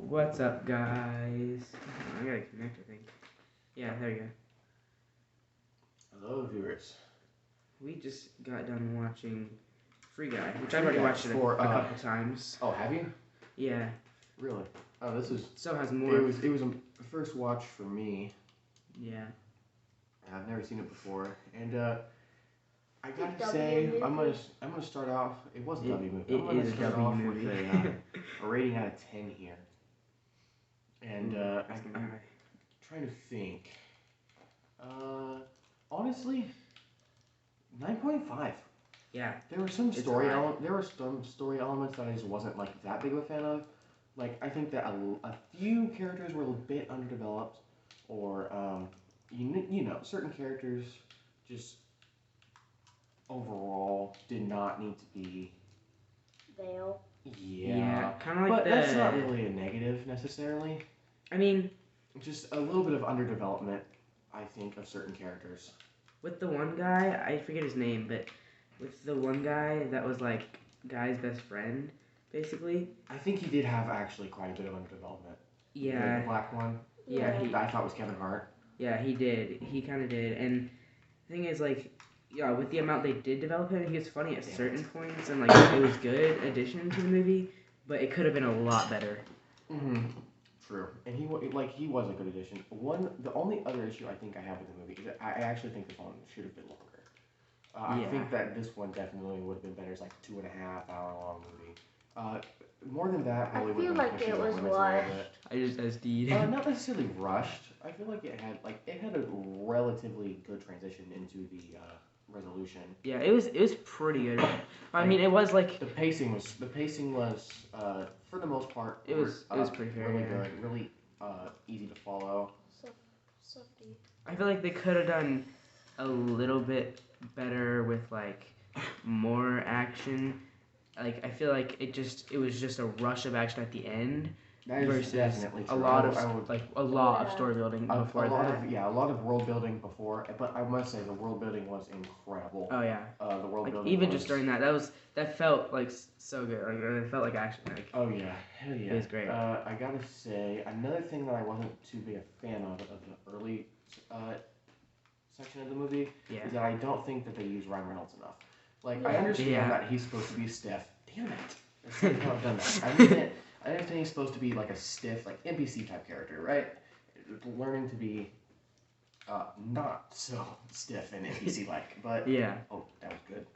What's up, guys? I gotta connect, I think. Yeah, there you go. Hello, viewers. We just got done watching Free Guy, which I've already watched it a couple times. Oh, have you? Yeah. Really? Oh, this is. So has more. It was a first watch for me. Yeah. I've never seen it before, and I gotta say, I'm gonna start off. It was a W movie. I'm gonna start off with a rating out of 10 here, and I'm trying to think. Honestly, 9.5. Yeah. There were some story elements that I just wasn't like that big of a fan of. Like I think that a few characters were a bit underdeveloped, or you know certain characters just overall did not need to be. Vale. Yeah, kind of like but that's not really a negative necessarily. I mean, just a little bit of underdevelopment, I think, of certain characters. With the one guy, I forget his name, but with the one guy that was like Guy's best friend, basically. I think he did have actually quite a bit of underdevelopment. Yeah. The black one. Yeah. I thought was Kevin Hart. Yeah, he did. He kind of did. And the thing is, like, yeah, with the amount they did develop him, he was funny at certain points, and like it was good addition to the movie, but it could have been a lot better. Mm-hmm. True, and he was a good addition. The only other issue I think I have with the movie is that I actually think this one should have been longer. I think that this one definitely would have been better. It's like 2.5 hour long movie. More than that, I feel like it was rushed. I just SD'd. Not necessarily rushed. I feel like it had a relatively good transition into the resolution. Yeah, it was pretty good. I mean, it was like the pacing was for the most part it was pretty fair, really good, really easy to follow. Softy. I feel like they could have done a little bit better with like more action. Like I feel like it was just a rush of action at the end. Versus definitely true. a lot of story building before that. A lot of world building before, but I must say the world building was incredible. Oh yeah. The world building. Even just during that felt like so good. Like it felt like action. Like, oh yeah, hell yeah. It was great. I gotta say another thing that I wasn't too big a fan of the early section of the movie is that I don't think that they use Ryan Reynolds enough. Like I understand that he's supposed to be stiff. Damn it! I've done that. I understand he's supposed to be like a stiff, like NPC type character, right? Learning to be not so stiff and NPC like, but yeah. Oh, that was good.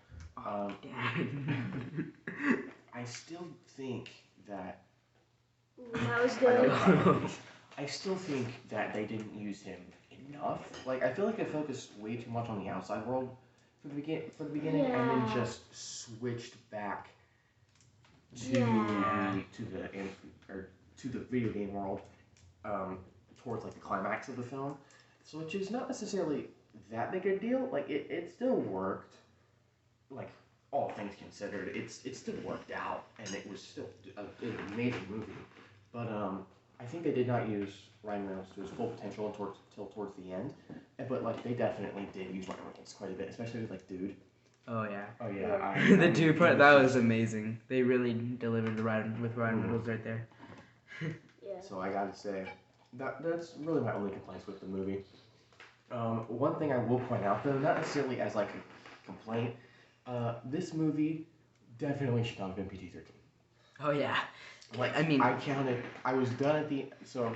I still think that. That was good. I still think that they didn't use him enough. Like I feel like they focused way too much on the outside world for the beginning, and then just switched back to the video game world towards like the climax of the film, so which is not necessarily that big a deal. Like it still worked, like all things considered, it still worked out, and it was still an amazing movie. But I think they did not use Ryan Reynolds to his full potential until towards the end. But like they definitely did use Ryan Reynolds quite a bit, especially with like Dude. Oh yeah. Oh yeah. The Dude part, that was amazing. They really delivered the Ryan Reynolds right there. Yeah. So I gotta say, that's really my only complaints with the movie. One thing I will point out though, not necessarily as like a complaint, this movie definitely should not have been PG-13. Oh yeah. Like I was done at the so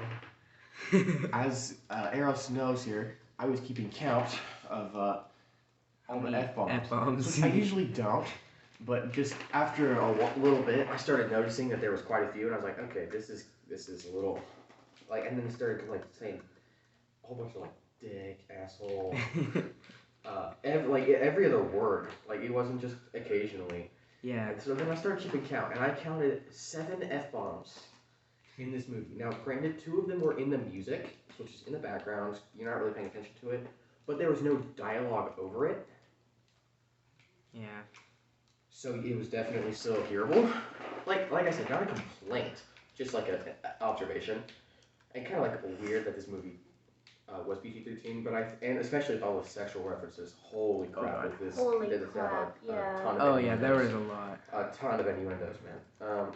as Eros knows here, I was keeping count of all the F-bombs. Which I usually don't, but just after a little bit, I started noticing that there was quite a few, and I was like, okay, this is a little, like, and then started like saying a whole bunch of like dick, asshole, every other word, like it wasn't just occasionally. Yeah. And so then I started keeping count, and I counted 7 F-bombs in this movie. Now, granted, 2 of them were in the music, which is in the background. You're not really paying attention to it, but there was no dialogue over it. Yeah. So it was definitely still hearable. Like I said, not a complaint, just like an observation. And kind of like weird that this movie was PG-13, but and especially with all the sexual references. Holy crap! With this, holy crap! A ton of oh yeah, there was a lot. A ton of innuendos, man.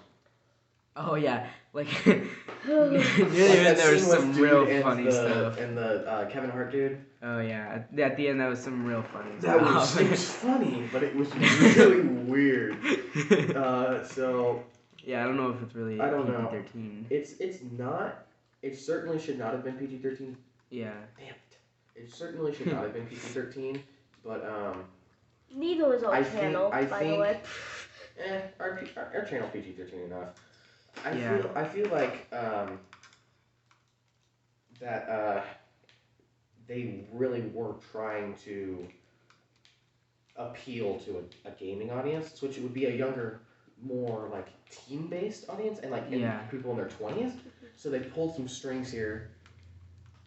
Oh yeah, like Oh. near the Like end that there was scene with some Dude real and funny stuff. And the Kevin Hart dude. Oh yeah, at the end that was some real funny That stuff. it was funny, but it was really weird. So Yeah, I don't know if it's really I don't know. PG-13. It's not. It certainly should not have been PG-13. Yeah. Damn it! It certainly should not have been PG-13. But Neither was our channel, by the way. our channel's PG-13 enough. Yeah. I feel like that they really were trying to appeal to a gaming audience, which would be a younger, more like teen-based audience, and like people in their 20s. So they pulled some strings here.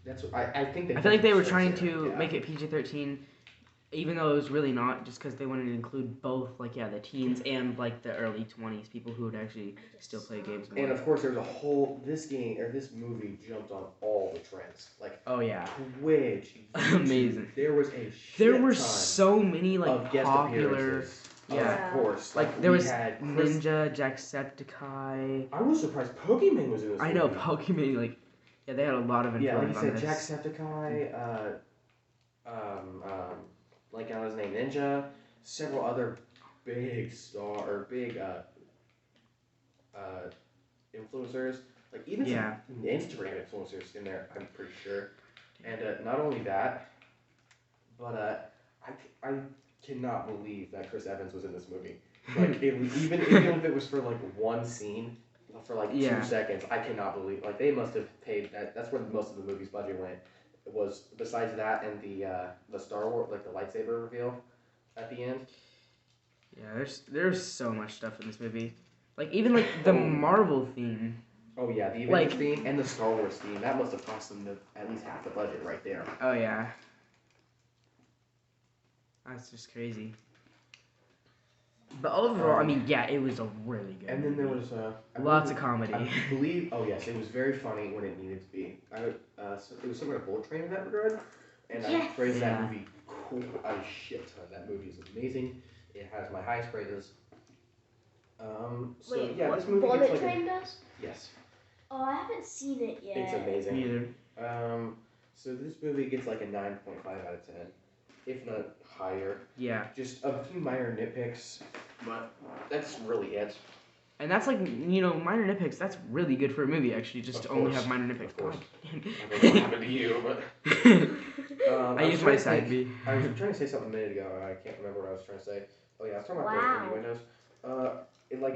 That's what I think they. I feel like they were trying here. to make it PG-13, even though it was really not, just because they wanted to include both, like the teens and like the early 20s, people who would actually still play games more. And of course, there's a whole this movie jumped on all the trends, like Twitch, YouTube, amazing. There was a there were so many like of guest popular. Yeah, of course. Like there was Ninja, Jacksepticeye. I was surprised Pokemon was in this movie. I know Pokemon, like they had a lot of influence like you said, Jacksepticeye, like I was named Ninja, several other big influencers, like even some Instagram influencers in there. I'm pretty sure, and not only that, but I cannot believe that Chris Evans was in this movie. Like even if it was for like one scene, for like 2 seconds, I cannot believe. Like they must have paid that. That's where most of the movie's budget went. It was besides that and the Star Wars, like the lightsaber reveal at the end. Yeah, there's so much stuff in this movie. Like even like the Marvel theme. Oh yeah, the Avengers theme and the Star Wars theme. That must have cost them at least half the budget right there. Oh yeah. That's just crazy. But overall, I mean, it was a really good. And then there was lots of comedy. I believe. Oh yes, it was very funny when it needed to be. It was similar to Bullet Train in that regard, and I praise that movie a shit ton. That movie is amazing. It has my highest praises. Wait, this movie Bullet Train does? Yes. Oh, I haven't seen it yet. It's amazing. Me either. So this movie gets like a 9.5 out of 10, if not higher. Yeah. Just a few minor nitpicks, but that's really it. And that's like, minor nitpicks. That's really good for a movie, actually, just to only have minor nitpicks. Of course. I don't know what happened to you, but... I used my side B. I was trying to say something a minute ago, and I can't remember what I was trying to say. Oh yeah, I was talking about the windows.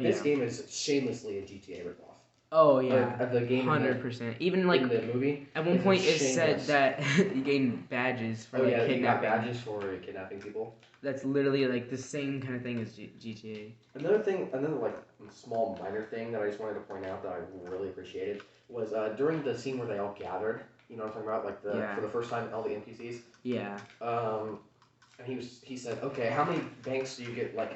This game is shamelessly a GTA ripoff. Oh yeah, the game 100%. Even like in the movie, at one point it said that you gain badges for kidnapping. You got badges for kidnapping people. That's literally like the same kind of thing as GTA. Another like small minor thing that I just wanted to point out that I really appreciated was during the scene where they all gathered. You know what I'm talking about? For the first time, all the NPCs. Yeah. And he said, okay, how many banks do you get robbed a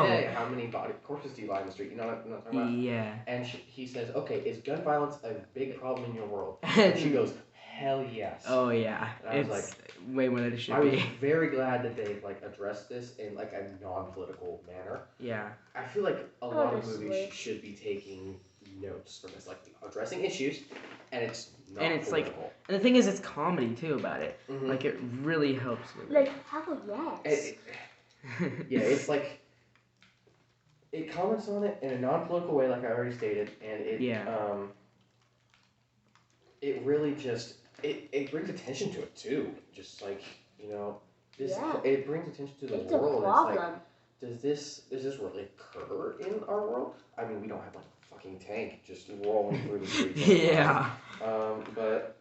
day? How many body corpses do you lie in the street? You know what I'm talking about? Yeah. And he says, okay, is gun violence a big problem in your world? And she goes, hell yes. Oh yeah. And it's way more than it should be. I was very glad that they addressed this in a non-political manner. Yeah. I feel like a lot of movies should be taking notes from this, addressing issues, and it's not political. And the thing is, it's comedy too about it. Mm-hmm. Like it really helps with it. Yes. It's like it comments on it in a non-political way, like I already stated, and it really just it brings attention to it too. Just it brings attention to the world. It's like, does this really occur in our world? I mean, we don't have a fucking tank just rolling through the streets. Yeah. But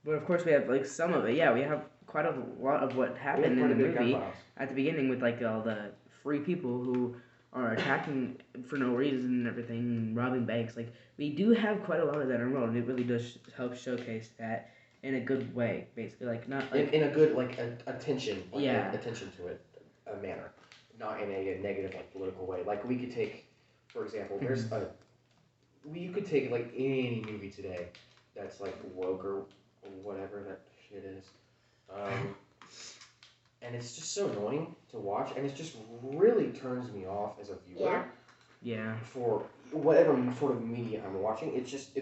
of course we have some of it. Yeah, we have quite a lot of what happened in the movie at the beginning with all the free people who are attacking for no reason and everything, and robbing banks. We do have quite a lot of that in our world, and it really does help showcase that in a good way, basically. In a good attention, attention to it, a manner, not in a negative political way. We could take, for example, you could take any movie today that's woke or whatever that shit is, and it's just so annoying to watch, and it just really turns me off as a viewer. Yeah. For whatever sort of media I'm watching, it's just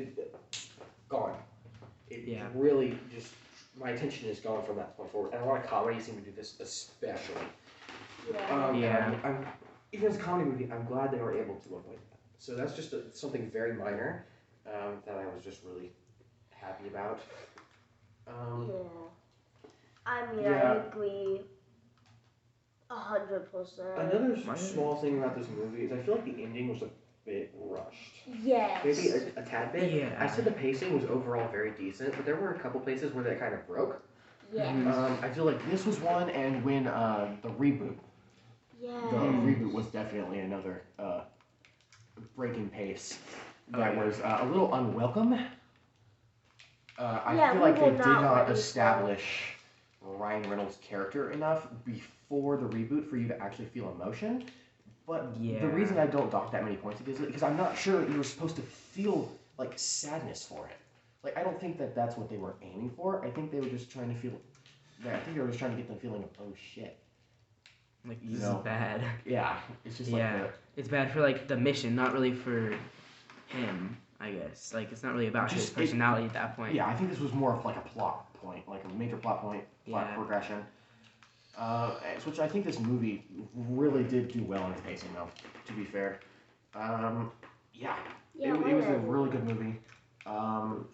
gone. It really just my attention is gone from that point forward. And a lot of comedies seem to do this, especially. Yeah. I'm even as a comedy movie, I'm glad they were able to avoid that. So that's just something very minor that I was just really happy about. I agree 100%. Another small thing about this movie is I feel like the ending was a bit rushed. Yes. Maybe a tad bit. Yeah. I said the pacing was overall very decent, but there were a couple places where that kind of broke. Yes. I feel like this was one, and when the reboot. Yes. The reboot was definitely another breaking pace that was a little unwelcome. I feel like they did not establish Ryan Reynolds' character enough before the reboot for you to actually feel emotion. But the reason I don't dock that many points is because I'm not sure you were supposed to feel like sadness for it. Like I don't think that that's what they were aiming for. I think they were just trying to feel. I think they were just trying to get the feeling of oh shit. Like this is bad. Yeah, it's just it's bad for like the mission, not really for him. I guess like it's not really about his personality at that point. Yeah, I think this was more of like a plot point, like a major plot point, plot progression. Which I think this movie really did do well in its pacing, though. To be fair, it was a really good movie. Oh,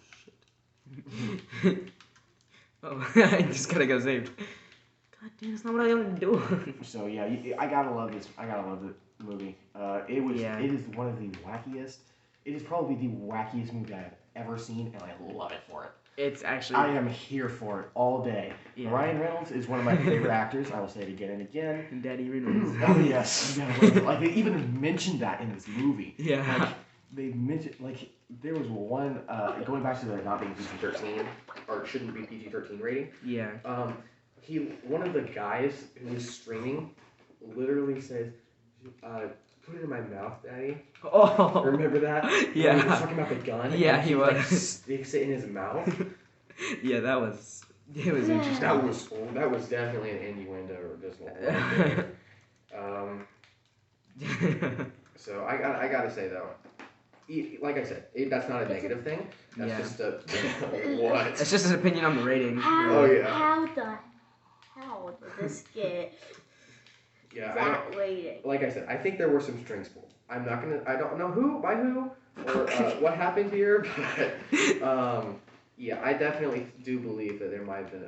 I just gotta go save. God damn, that's not what I want to do. So yeah, I gotta love this. I gotta love the movie. It is one of the wackiest. It is probably the wackiest movie I have ever seen, and I love it for it. It's actually. I am here for it all day. Yeah. Ryan Reynolds is one of my favorite actors. I will say it again and again. Daddy Reynolds. Oh yes. Like they even mentioned that in this movie. Yeah. Like, they mentioned there was one going back to the not being PG-13 or shouldn't be PG-13 rating. Yeah. One of the guys who was streaming literally says, "Put it in my mouth, Daddy." Oh. Remember that? Yeah. He was talking about the gun. Yeah, he was. Like, sticks it in his mouth. Yeah, it was interesting. That was definitely an innuendo or just right there. So I gotta say though, like I said, that's not a negative thing. That's just a what? It's just his opinion on the rating. How the hell did this get that rating? Like I said, I think there were some strings pulled. I don't know by who, or what happened here, but yeah, I definitely do believe that there might have been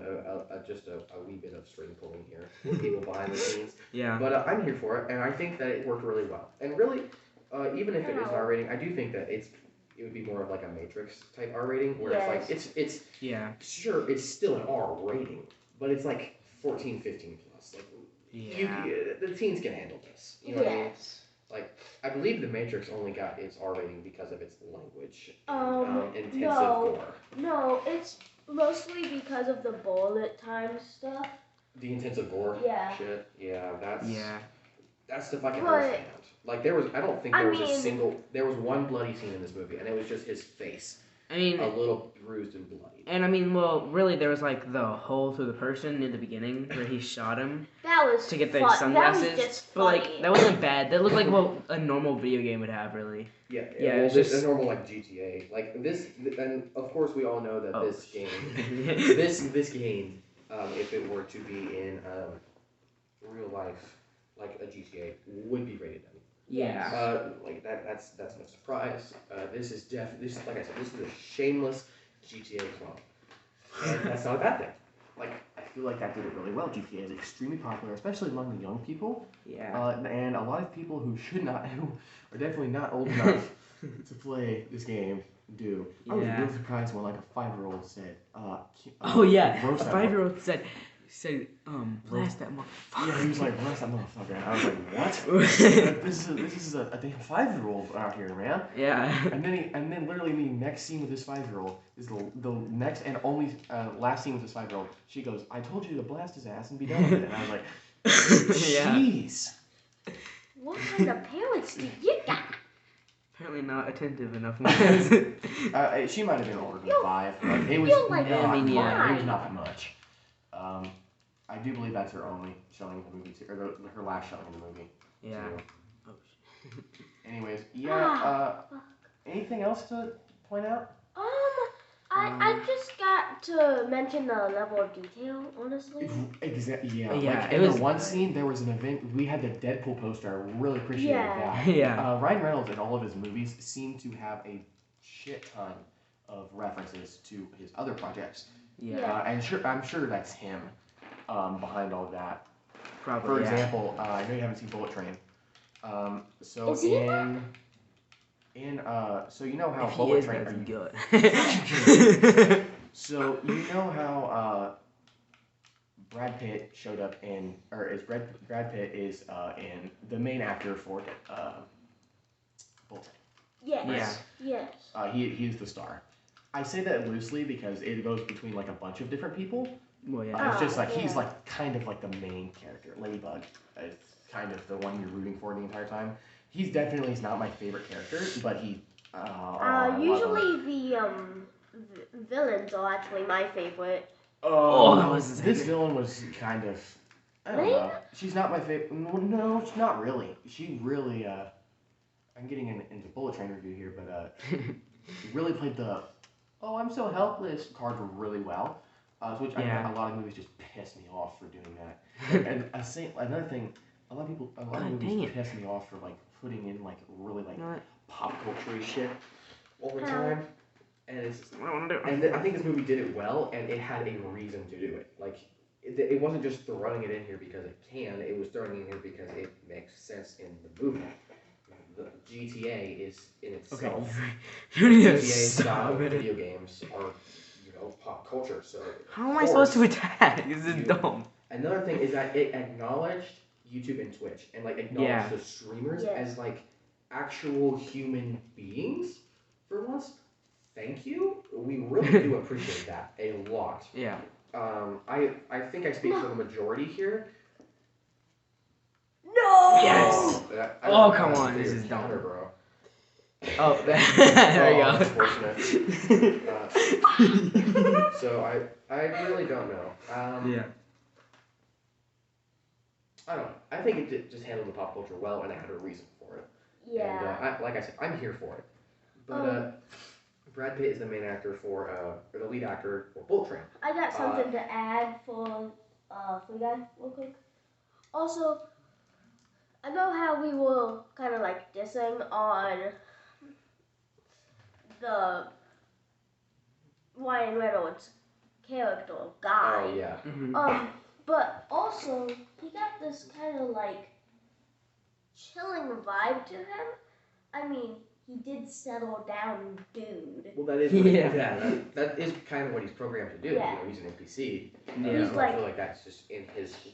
just a wee bit of string pulling here with people behind the scenes. Yeah. But I'm here for it, and I think that it worked really well. And really, even if it is an R rating, I do think that it would be more of like a Matrix type R rating, where it's like it's sure it's still an R rating, but it's like 14, 15 plus. Like the teens can handle this. You know what I mean? Like, I believe The Matrix only got its R rating because of its language and intensive gore. No, it's mostly because of the bullet time stuff. The intensive gore shit? Yeah, that's stuff I can But, understand. Like, there was one bloody scene in this movie, and it was just his face. I mean, a little bruised and bloody. And I mean, well, really, there was like the hole through the person in the beginning where he shot him. That was to get the sunglasses. That was just but like, that wasn't bad. That looked like what a normal video game would have, really. Yeah. Well, just a normal like GTA, like this, and of course we all know that this game, this game, if it were to be in real life, like a GTA, would be rated M. Yeah. Like that's no surprise. This is like I said, this is a shameless GTA clone, and that's not a bad thing. Like I feel like that did it really well. GTA is extremely popular, especially among the young people. Yeah. And a lot of people who are definitely not old enough to play this game do. I was really surprised when like a 5-year-old said, a 5-year-old said, blast that motherfucker. Yeah, he was like, blast that motherfucker. And I was like, what? This is a damn 5-year-old out here, man. Yeah. And then literally the next scene with this 5-year-old is the next and only last scene with this 5-year-old. She goes, I told you to blast his ass and be done with it. And I was like, jeez. What kind of parents do you got? Apparently not attentive enough. She might have been older than 5. But it was it was not that much. I do believe that's her only showing in the movie, or her last showing in the movie. Yeah. Too. Oh shit. Anyways, yeah. Anything else to point out? I just got to mention the level of detail, honestly. Exactly. Yeah. Yeah, Like it in was the one good. scene, there was an event. We had the Deadpool poster. I really appreciated Yeah. that. Yeah. Ryan Reynolds in all of his movies seem to have a shit ton of references to his other projects. Yeah. And I'm sure that's him behind all of that. Probably. For Yeah. example, I know you haven't seen Bullet Train. So Is he so you know how If he Bullet is, Train. that's good. So you know how Brad Pitt showed up in, or is Brad Pitt is in the main actor for Bullet Train. Yes. Yeah. Yes. He's the star. I say that loosely because it goes between like a bunch of different people. Well, yeah. It's just like yeah. he's like kind of like the main character. Ladybug is kind of the one you're rooting for the entire time. He's not my favorite character, but he. I love him. Usually the villains are actually my favorite. Oh, that was this villain was kind of. I don't Really? know. She's not my favorite. No, she's not really. She really. I'm getting into Bullet Train review here, but she really played the "oh, I'm so helpless" card really well. Which Yeah. a lot of movies just piss me off for doing that. And another thing, a lot of God, dang movies it. piss me off for like putting in like really like You know what? pop culture shit all the How? time. And it's I don't want to do it. and I think this movie did it well, and it had a reason to do it. Like, it wasn't just throwing it in here because it can. It was throwing it in here because it makes sense in the movie. The GTA is in itself. Okay. You need to GTA style stop it. video games are, pop culture. So How am I supposed to attack? This is you- dumb. Another thing is that it acknowledged YouTube and Twitch, and like acknowledged Yeah. the streamers Yes. as like actual human beings for once. Thank you. We really do appreciate that a lot. Yeah. I think I speak for the majority here. No. Yes. I don't come know on, how to this do is your dumb. counter, bro. Oh, there you Oh, go. unfortunate. So I really don't know. Yeah. I don't know. I think it just handled the pop culture well, and it had a reason for it. Yeah. And like I said, I'm here for it. But Brad Pitt is the main actor or the lead actor for Bullet Train. I got something to add for you guys real quick. Also, I know how we were kind of like dissing on the Ryan Reynolds character guy. Oh yeah. Mm-hmm. But also he got this kind of like chilling vibe to him. I mean, he did settle down, dude. Well, that is that is kind of what he's programmed to do. Yeah. He's an NPC. Yeah. He's So like- I feel like that's just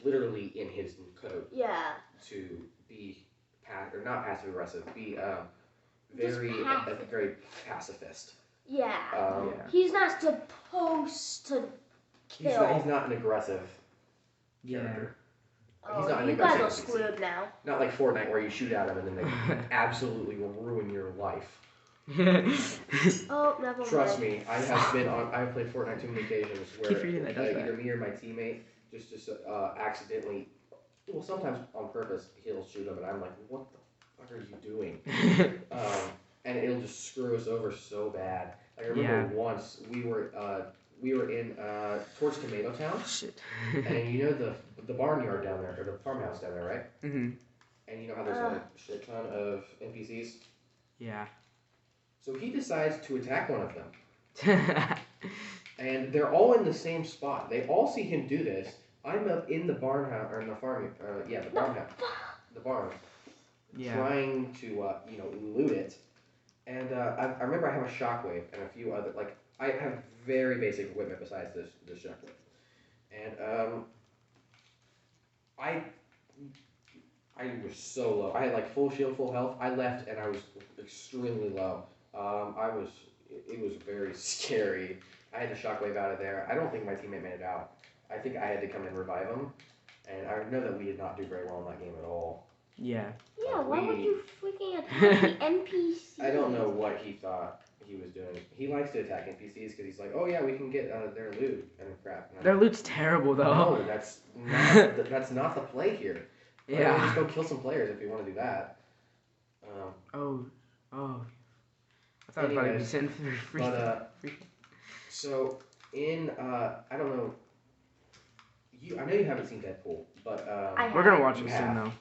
literally in his code Yeah. to be not passive aggressive, be Just passive. very pacifist. Yeah. Yeah. He's not supposed to kill. He's not an aggressive Yeah. character. Oh, He's not an you guys are aggressive NPC. screwed now. Not like Fortnite where you shoot at him and then they absolutely will ruin your life. Oh, never mind. Trust me, I've played Fortnite too many occasions where Keep reading that, does that. either me or my teammate just accidentally, well sometimes on purpose, he'll shoot him and I'm like, what the fuck are you doing? And it'll just screw us over so bad. I remember once we were in towards Tomato Town, Shit. and you know the barnyard down there, or the farmhouse down there, right? Mm-hmm. And you know how there's a shit ton of NPCs? Yeah. So he decides to attack one of them. And they're all in the same spot. They all see him do this. I'm up in the barnhouse, or in the farm, the barnhouse, the barn, Yeah. trying to, loot it. And I remember I have a shockwave and a few other, like, I have very basic equipment besides this shockwave. And I was so low. I had like full shield, full health. I left and I was extremely low. It was very scary. I had to shockwave out of there. I don't think my teammate made it out. I think I had to come and revive him. And I know that we did not do very well in that game at all. Yeah. Yeah, why would you freaking attack the NPC? I don't know what he thought he was doing. He likes to attack NPCs because he's like, oh yeah, we can get their loot and crap. And Their loot's terrible though. no, that's not the play here. Yeah. Just go kill some players if you want to do that. Oh. I thought it was about to be sent for free. So in I don't know. I know you haven't seen Deadpool, but we're gonna watch it soon though.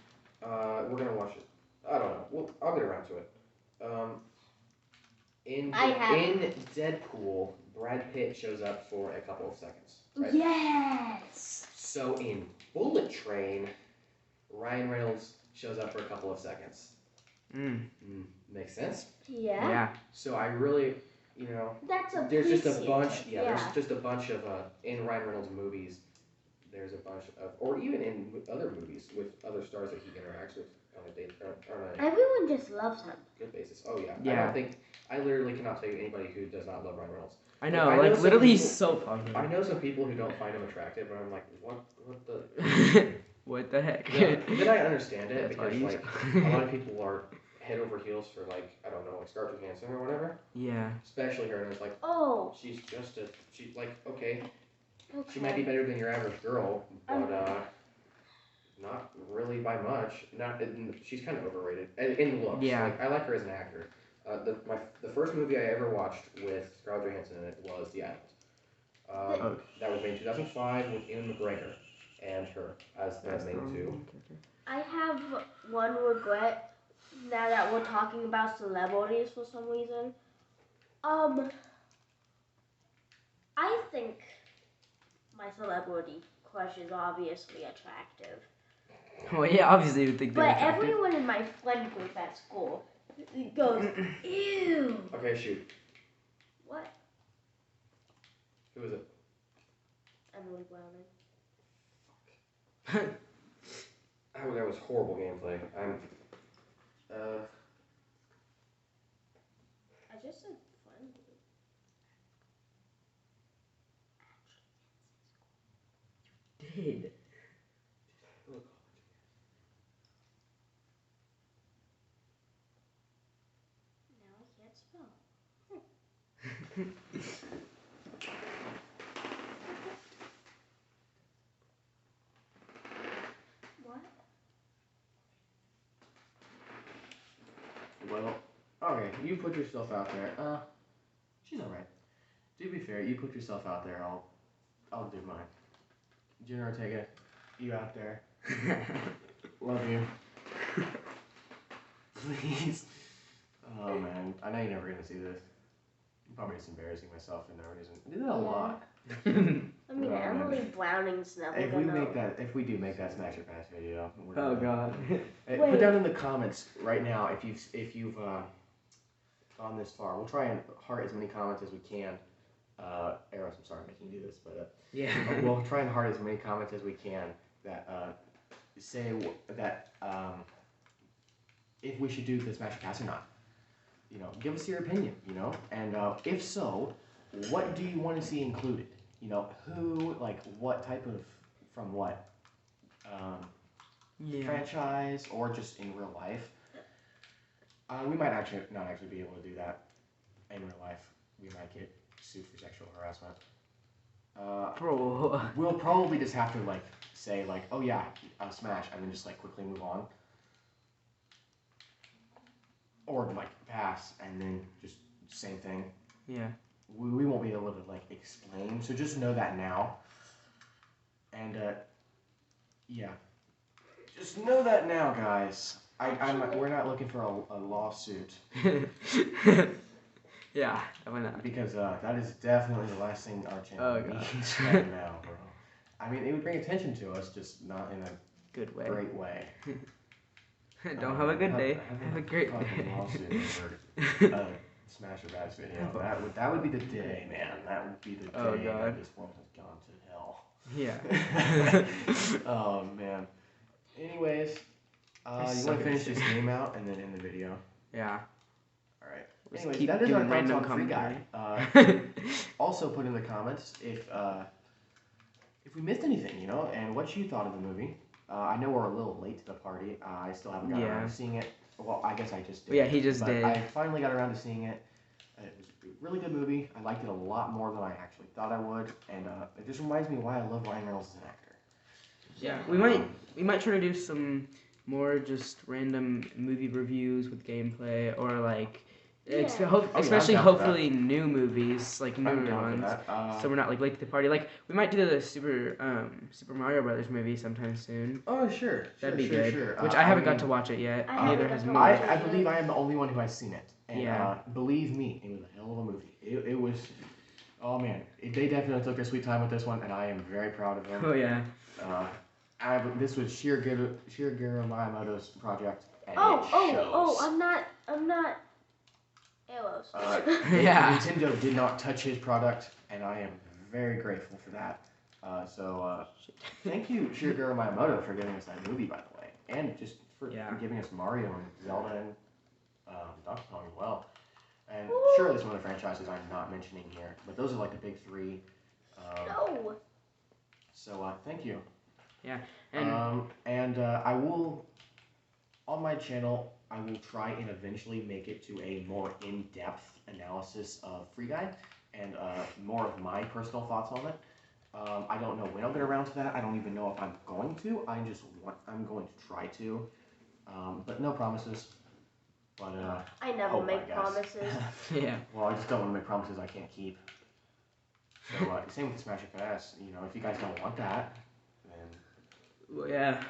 We're gonna watch it. I don't know. Well, I'll get around to it. In Deadpool, Brad Pitt shows up for a couple of seconds. Right? Yes. So in Bullet Train, Ryan Reynolds shows up for a couple of seconds. Makes sense? Yeah. So I really, That's a there's just a bunch. Yeah. There's just a bunch of in Ryan Reynolds movies. There's a bunch of, or even in other movies with other stars that he interacts with on a date. Everyone just loves him. Good basis. Oh yeah. I literally cannot tell you anybody who does not love Ryan Reynolds. I know, literally he's so popular. I know some people who don't find him attractive, but I'm like, what the? What the heck? Yeah, then I understand it because a lot of people are head over heels for Scarlett Johansson or whatever. Yeah. Especially her, and it's like, she's okay. She might be better than your average girl, but not really by much. She's kind of overrated in looks. Yeah. I like her as an actor. The first movie I ever watched with Scarlett Johansson in it was The Island. That was made in 2005 with Ewan McGregor and her as the main two. I have one regret now that we're talking about celebrities for some reason. I think my celebrity crush is obviously attractive. Well, yeah, obviously you think they're attractive. But everyone in my friend group at school goes, ew. Okay, shoot. What? Who is it? Emily Browning. Oh, that was horrible gameplay. I just said friend group. Did. Now I can't spell. What? Well, okay, you put yourself out there. She's alright. To be fair, you put yourself out there, I'll do mine. Jenna Ortega, you out there. Love you. Please. Oh man, I know you're never gonna see this. I'm probably just embarrassing myself for no reason. I do that a lot. I mean, Emily Browning's never If we do make that Smash or Pass video, oh god. Put down in the comments right now if you've gone this far. We'll try and heart as many comments as we can. Eros, I'm sorry I'm making you do this, but we'll try and heart as many comments as we can that say that if we should do the Smash or Pass or not. Give us your opinion. And if so, what do you want to see included? Who, what type of, from what franchise, or just in real life. We might not actually be able to do that in real life. We might get sued for sexual harassment. We'll probably just have to say oh yeah, Smash, and then just quickly move on. Or pass, and then just same thing. Yeah. We won't be able to explain, so just know that now. And yeah, just know that now, guys. We're not looking for a lawsuit. Yeah, why not? Because that is definitely the last thing our channel needs right now, bro. I mean, it would bring attention to us, just not in a good way. Great way. Don't have a good day. Have a great day. Lawsuit for Smash or Pass video. That would be the day, man. That would be the day that this world has gone to hell. Yeah. Oh man. Anyways, you want to finish this game out and then end the video? Yeah. All right. Anyways, that is our thoughts on Free Guy. Also, put in the comments if we missed anything, and what you thought of the movie. I know we're a little late to the party. I still haven't gotten around to seeing it. Well, I guess I just did. Yeah, he just did. I finally got around to seeing it. It was a really good movie. I liked it a lot more than I actually thought I would, and it just reminds me why I love Ryan Reynolds as an actor. Yeah, we might try to do some more just random movie reviews with gameplay or like. Yeah. Especially I'm down for hopefully new movies, like newer I'm down ones. for that. So we're not like late to the party. Like we might do the Super Mario Brothers movie sometime soon. Oh, sure. That'd be sure, good. Sure. Which I haven't got to watch it yet. I Neither haven't has got to Moon. watch it. I believe I am the only one who has seen it. And Yeah. believe me, it was a hell of a movie. It was, oh man, they definitely took their sweet time with this one, and I am very proud of them. Oh yeah. This was Shigeru Miyamoto's project, and it Oh, shows. I'm not. Arrows. Yeah. Nintendo did not touch his product, and I am very grateful for that. Thank you, Shigeru Miyamoto, for giving us that movie, by the way, and just for giving us Mario and Zelda and Donkey Kong as well. And surely some other franchises I'm not mentioning here, but those are like the big three. No. So thank you. Yeah. And I will, on my channel, I will try and eventually make it to a more in-depth analysis of Free Guy and more of my personal thoughts on it. I don't know when I'll get around to that. I don't even know if I'm going to. I'm going to try to, but no promises. But I never make promises. Yeah. Well, I just don't want to make promises I can't keep. So same with Smash FS. You know, if you guys don't want that, then Well, yeah.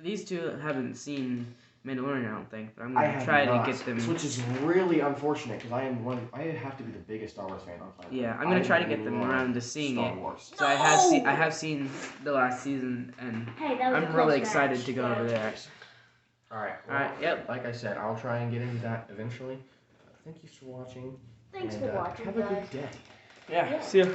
These two haven't seen Mandalorian, I don't think, but I'm gonna try to get them. Which is really unfortunate because I have to be the biggest Star Wars fan on planet. Yeah, I'm gonna try to get them around to seeing Star it. Wars. So I have seen the last season, and Hey, that was a I'm close really match. excited to go Yeah. over there. All right. Well, Alright, yep. Like I said, I'll try and get into that eventually. Thank you for watching. Thanks and, for watching, Have guys. a good day. Yeah. Yeah. See ya.